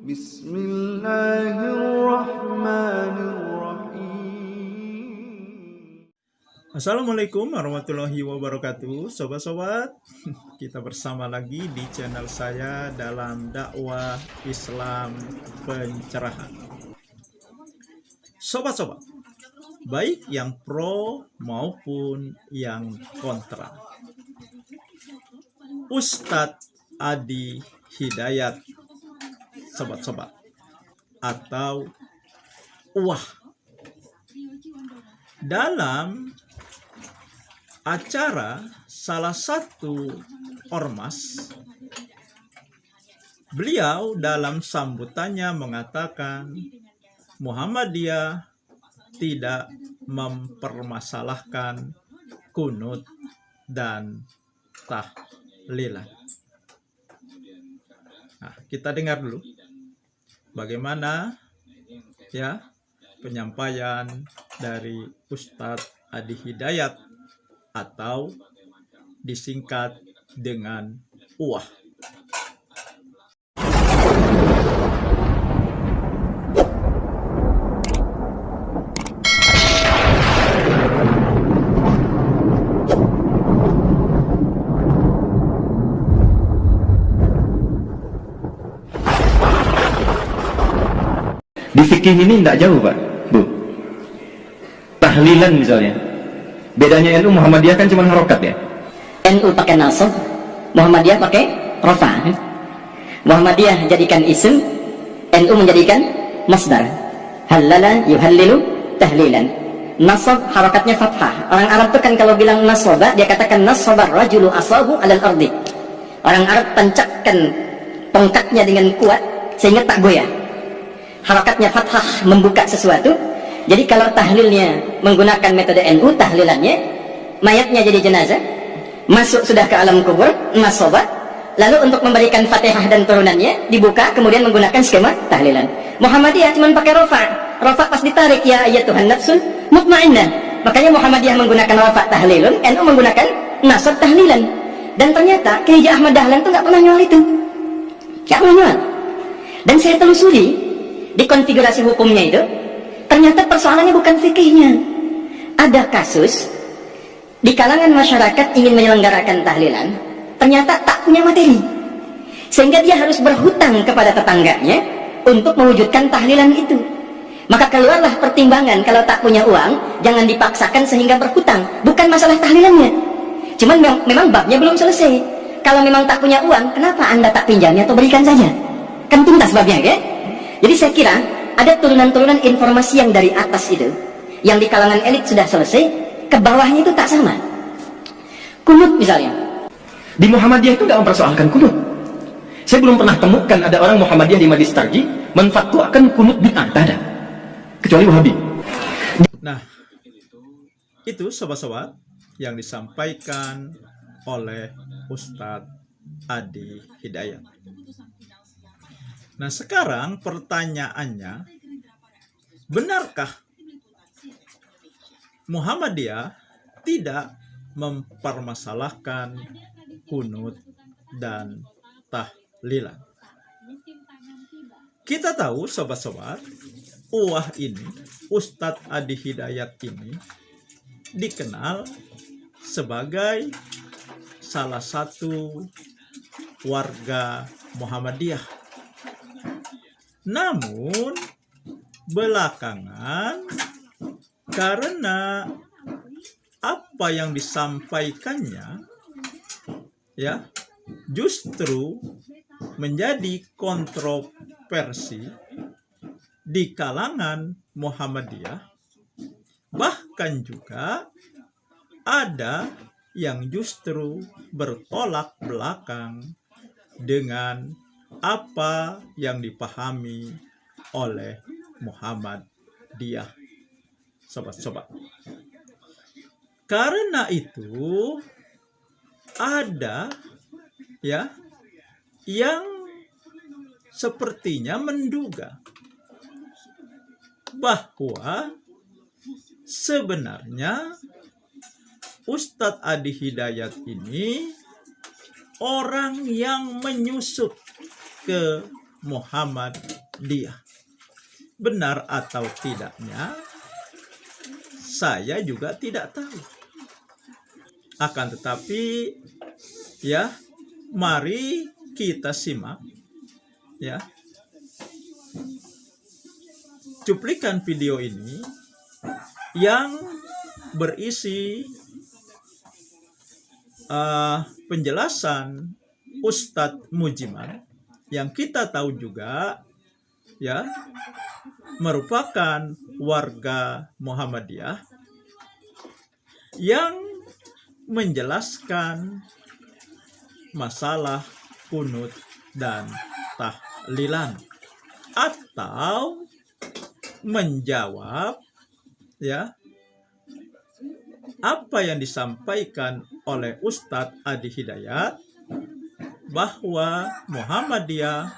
Bismillahirrahmanirrahim. Assalamualaikum warahmatullahi wabarakatuh. Sobat-sobat, kita bersama lagi di channel saya dalam dakwah Islam pencerahan. Sobat-sobat, baik yang pro maupun yang kontra, Ustadz Adi Hidayat, sobat-sobat, atau UWAH, dalam acara salah satu ormas, beliau dalam sambutannya mengatakan Muhammadiyah tidak mempermasalahkan kunut dan tahlilan. Nah, kita dengar dulu bagaimana ya penyampaian dari Ustadz Adi Hidayat atau disingkat dengan UWAH. Di fikih ini tidak jauh, Pak, Bu. Tahlilan misalnya, bedanya NU Muhammadiyah kan cuma harokat ya. NU pakai nasab, Muhammadiyah pakai rafa. Muhammadiyah jadikan isim, NU menjadikan masdar. Halala yuhallilu tahlilan. Nasab harokatnya fathah. Orang Arab itu kan kalau bilang nasaba, dia katakan nasabar rajulu asahu alal ardi. Orang Arab tancapkan tongkatnya dengan kuat sehingga tak goyah. Harakatnya fathah, membuka sesuatu. Jadi kalau tahlilnya menggunakan metode NU, tahlilannya mayatnya jadi jenazah, masuk sudah ke alam kubur, nasobat, lalu untuk memberikan fatihah dan turunannya dibuka, kemudian menggunakan skema tahlilan. Muhammadiyah cuma pakai rafa. Rafa pas ditarik, ya ayyatuhan nafsul mutmainnah. Makanya Muhammadiyah menggunakan rafa tahlilun, NU menggunakan nasab tahlilan. Dan ternyata Kiai Ahmad Dahlan itu nggak pernah nyual itu, nggak pernah nyual. Dan saya telusuri di konfigurasi hukumnya itu, ternyata persoalannya bukan fikihnya. Ada kasus di kalangan masyarakat ingin menyelenggarakan tahlilan, ternyata tak punya materi, sehingga dia harus berhutang kepada tetangganya untuk mewujudkan tahlilan itu. Maka keluarlah pertimbangan, kalau tak punya uang jangan dipaksakan sehingga berhutang. Bukan masalah tahlilannya, cuman memang babnya belum selesai. Kalau memang tak punya uang, kenapa anda tak pinjamnya atau berikan saja? Kan tuntas babnya, ya? Jadi saya kira ada turunan-turunan informasi yang dari atas itu, yang di kalangan elit sudah selesai, ke bawahnya itu tak sama. Kunut misalnya, Di Muhammadiyah itu nggak mempersoalkan kunut. Saya belum pernah temukan ada orang Muhammadiyah di Majlis Tarjih menfatwakan kunut bid'ah, tak ada, kecuali Wahabi. Nah, itu sobat-sobat yang disampaikan oleh Ustadz Adi Hidayat. Nah, sekarang pertanyaannya, benarkah Muhammadiyah tidak mempermasalahkan kunut dan tahlilan? Kita tahu sobat-sobat, UWAH ini, Ustadz Adi Hidayat ini dikenal sebagai salah satu warga Muhammadiyah. Namun belakangan karena apa yang disampaikannya ya justru menjadi kontroversi di kalangan Muhammadiyah, bahkan juga ada yang justru bertolak belakang dengan apa yang dipahami oleh Muhammadiyah, sobat-sobat. Karena itu ada ya yang sepertinya menduga bahwa sebenarnya Ustadz Adi Hidayat ini orang yang menyusup ke Muhammadiyah. Benar atau tidaknya, saya juga tidak tahu. Akan tetapi, ya, mari kita simak, ya, cuplikan video ini yang berisi penjelasan Ustadz Mujiman yang kita tahu juga, ya, merupakan warga Muhammadiyah yang menjelaskan masalah kunut dan tahlilan, atau menjawab, ya, apa yang disampaikan oleh Ustadz Adi Hidayat bahwa Muhammadiyah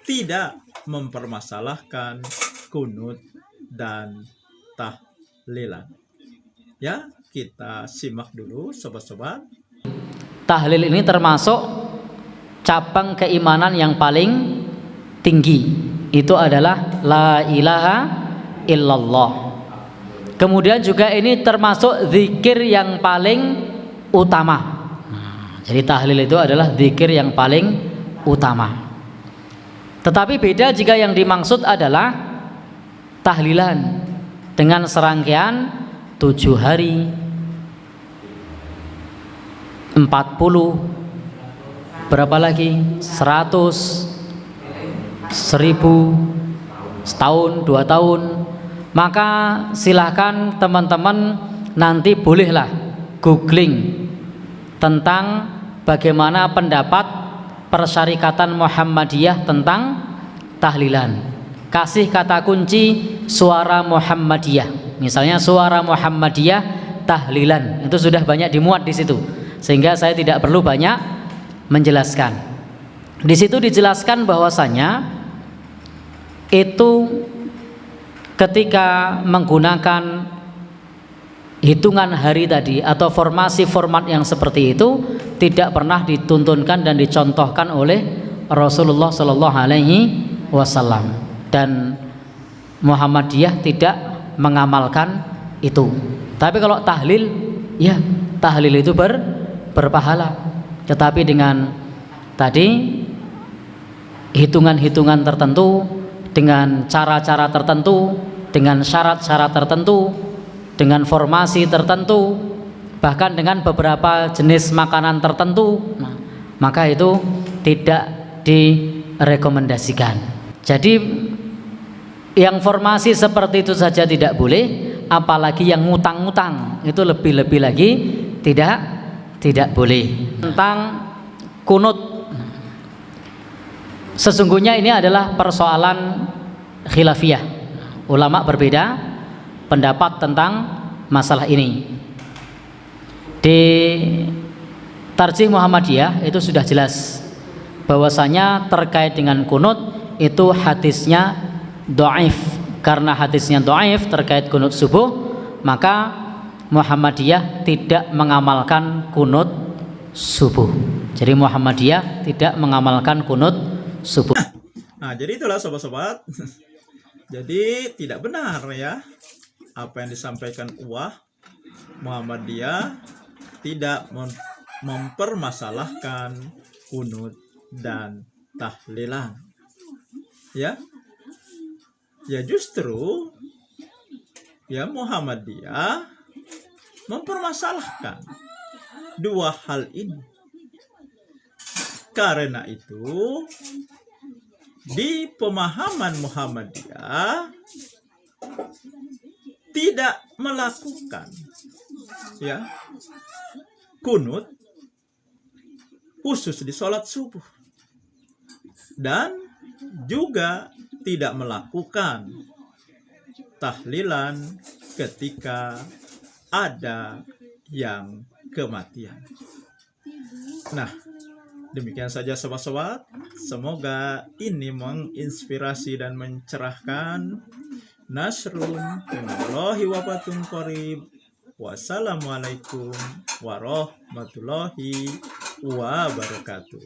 tidak mempermasalahkan kunut dan tahlilan. Ya, kita simak dulu sobat-sobat. Tahlil ini termasuk cabang keimanan yang paling tinggi. Itu adalah la ilaha illallah. Kemudian juga ini termasuk zikir yang paling utama. Jadi tahlil itu adalah zikir yang paling utama. Tetapi beda jika yang dimaksud adalah tahlilan dengan serangkaian 7 hari, 40, berapa lagi? 100, 1000, setahun, 2 tahun. Maka silahkan teman-teman nanti bolehlah googling tentang bagaimana pendapat Persyarikatan Muhammadiyah tentang tahlilan. Kasih kata kunci suara Muhammadiyah. Misalnya suara Muhammadiyah tahlilan. Itu sudah banyak dimuat di situ. Sehingga saya tidak perlu banyak menjelaskan. Di situ dijelaskan bahwasanya itu ketika menggunakan hitungan hari tadi atau formasi format yang seperti itu tidak pernah dituntunkan dan dicontohkan oleh Rasulullah Shallallahu Alaihi Wasallam, dan Muhammadiyah tidak mengamalkan itu. Tapi kalau tahlil, ya tahlil itu berpahala, tetapi dengan tadi hitungan-hitungan tertentu, dengan cara-cara tertentu, dengan syarat-syarat tertentu, dengan formasi tertentu, bahkan dengan beberapa jenis makanan tertentu, maka itu tidak direkomendasikan. Jadi yang formasi seperti itu saja tidak boleh, apalagi yang ngutang-ngutang itu lebih-lebih lagi tidak boleh. Tentang kunut, sesungguhnya ini adalah persoalan khilafiyah. Ulama berbeda pendapat tentang masalah ini. Di Tarjih Muhammadiyah itu sudah jelas bahwasanya terkait dengan kunut itu hadisnya dhaif. Karena hadisnya dhaif terkait kunut subuh, maka Muhammadiyah tidak mengamalkan kunut subuh. Jadi Muhammadiyah tidak mengamalkan kunut subuh. Nah, jadi itulah sobat-sobat. Jadi tidak benar, ya, apa yang disampaikan Muhammadiyah tidak mempermasalahkan kunut dan tahlilan. Ya justru ya Muhammadiyah mempermasalahkan dua hal ini. Karena itu di pemahaman Muhammadiyah tidak melakukan ya kunut khusus di sholat subuh, dan juga tidak melakukan tahlilan ketika ada yang kematian. Nah, demikian saja sobat-sobat. Semoga ini menginspirasi dan mencerahkan. Nasrun minallahi wa fatun qarib. Wassalamualaikum warahmatullahi wabarakatuh.